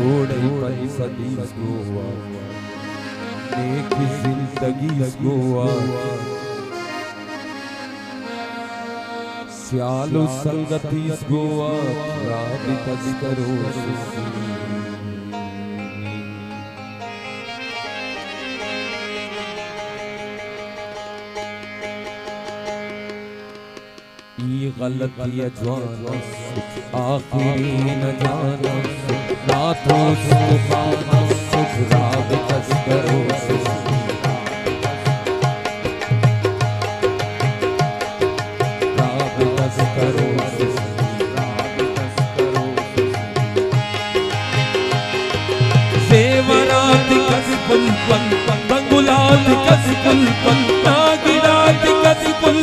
थोड़े पल सदीस गोवा नेक जिंदगी गोवा स्यालो संगति गोवा राबित करो ये गलती अजवाना आखिरी न जाना नाथों सुखाना सुख राबित करो सेवरात कसकुल बंगुलात कसकुल नागिरात कसकुल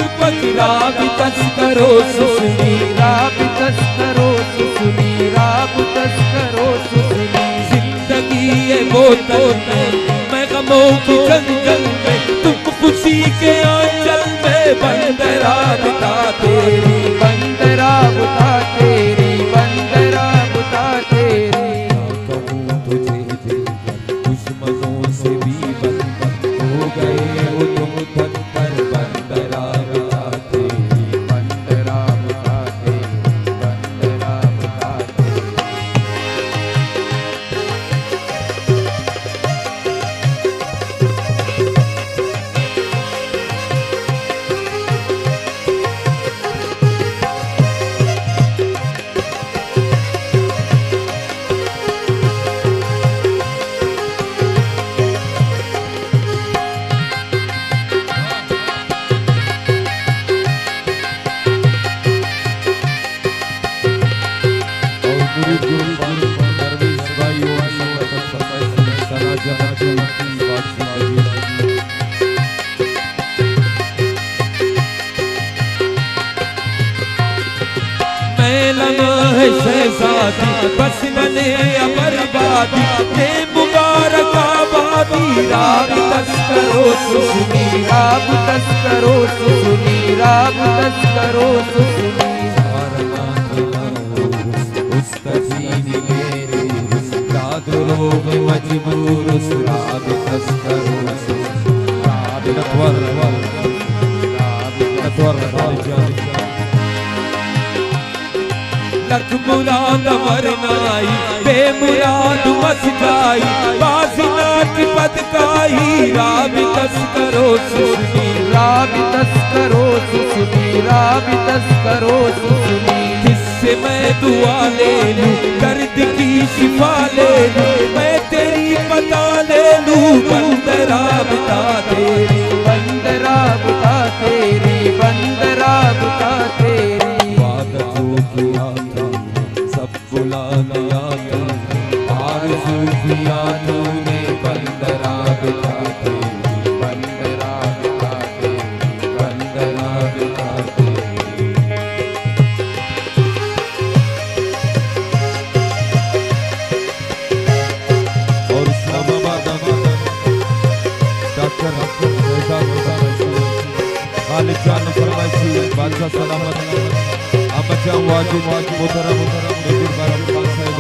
राबित करो सुसुनी राबित करो सुसुनी राबित करो सुसुनी। जिंदगी ये बोतल में मैं गमों की जंगल में तुम खुशी के आंचल में बंदरा बिता तेरी बंदरा बुता तेरी बंदरा बुता तेरी। कहूँ तुझे दुश्मनों से भी बंधन हो गए वो तुम धन पर बंदरा बिता तेरी बंदरा बुता तेरी बंदरा बुता तेरी। शहजादी बस बने बर्बादी ने मुबारक आबादी राबित करो सुसुनी राबित करो सुसुनी राबित करो सुसुनी। उस्तजीनी मेरे दादुलोग मजबूर राबित करो राबित लख मुराद वरनाई बेमुराद मस जाई बाजी नाट पदकाई राबित करो सुसुनी राबित करो सुसुनी राबित करो सुसुनी। किससे मैं दुआ ले लूं दर्द की शिफा ले लूं मैं तेरी पता ले लूं बंदरा बिता तेरी बंदरा बुता तेरी बंदरा बुता तेरी। वादा जो किया सब बुला लिया आरज़ू किया तूने बंदरा बिता तेरी बंदरा बुता तेरी बंदरा बिता तेरी। और इस्लामाबाद डॉक्टर खालिद जान फरमाइशी बादशाह सलामत बच्चा वाजिब मोहतरम नजीर बारम खान साहब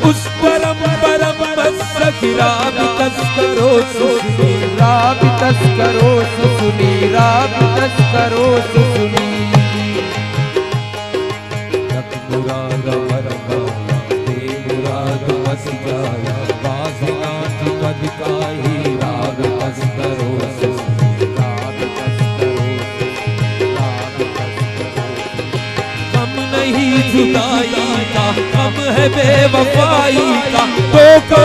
उस परम परम राबित करो सुसुनी राबित करो सुसुनी राबित करो सुसुनी। मुराद वरना बेमुराद मस जाए बाजी नाट पदकाई राबित करो सुसुनी राबित करो राबित करो। हम नहीं जुदाई का हम है बेवफाई का धोखा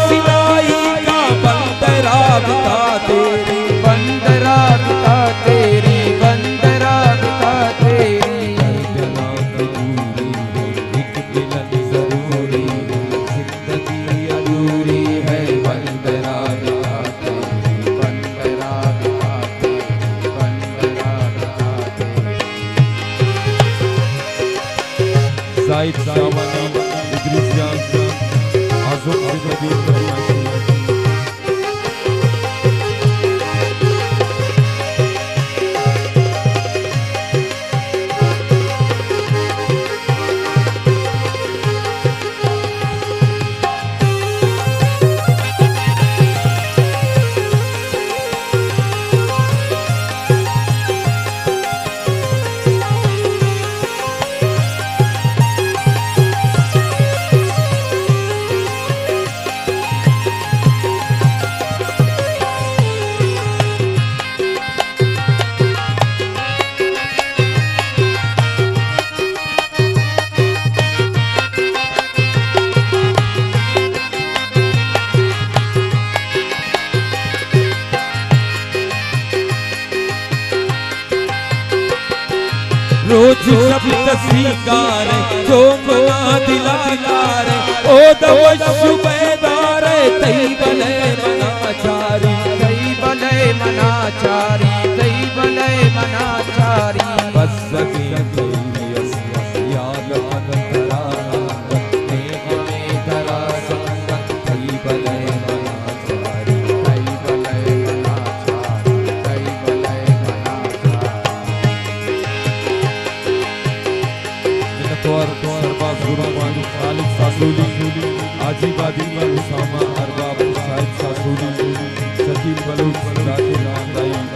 सिलाई का बंदरा बिता तेरी बंदरा बिता तेरी नबी फरमाती रोज शब्द सीकार जो मना दिला दिलार ओ दव शुबेदार तई बले मनाचारी बस सकी याद अंतरा ने हमें धरा संगत तई बले मनाचारी सरबाज गुरुमान खालिद सासूली आजीबादी में उसामा अरबाब साहिब सासूली शकील बलूच जाके रामदाई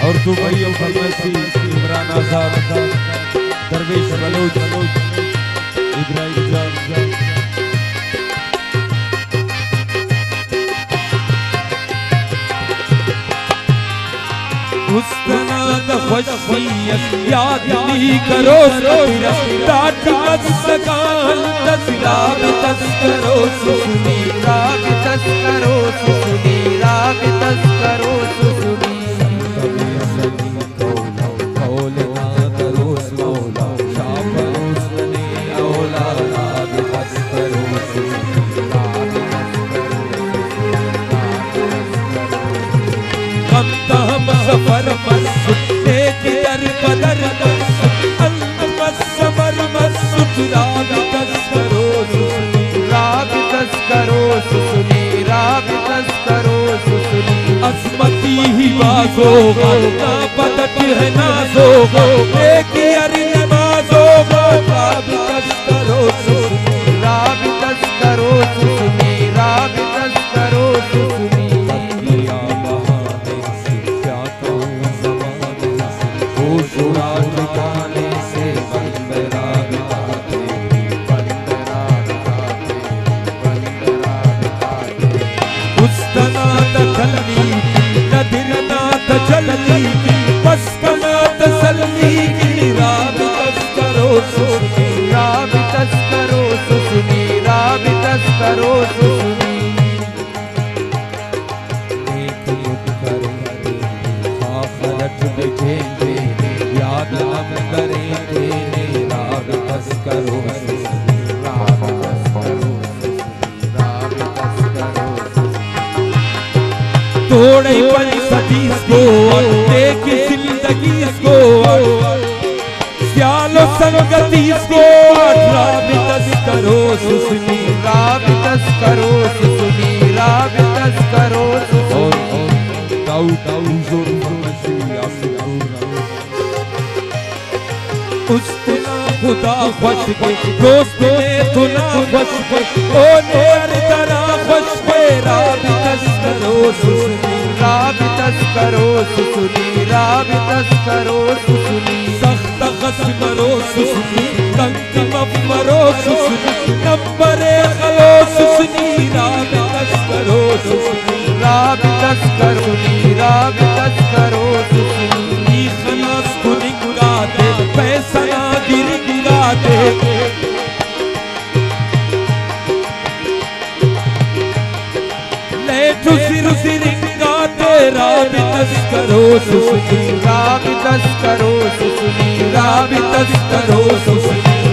और दुबई फरमासी इमरान आजाद दरवेश बलूच इब्राहिम जान हुस्ना खुशियत याद ली करो डाट मस्कान तस्राब तस्करो सुनी सफर मस्सुद दर बदर मस्समर मस्सुद राग तस्करो सुनी असमती ही बाजो ना पदत है नाजो एक अर नमाजो राग तस्करो सुनी करो सुनी एक युग करेंगे आखिरत देखेंगे याद हम करेंगे राग बस करो थोड़े पल सदीस को देख जिंदगी को स्यालो संगति को राग बस करो सुनी खुदा खुश के दोस्त ने तुना खुश के ओ नेर तरा खुश के राग तस्करो सुनी सख्त खस्मरो सुनी तंग मफरो सुनी नंबरे खलो सुनी राग तस्करो सुनी खलास कुनिंगा दे पैसा ना गिरिंगा दे ले सिर सिरिंगा दे राबी तस्करो सुसुनी, राबी तस्करो सुसुनी, राबी तस्करो सुसुनी,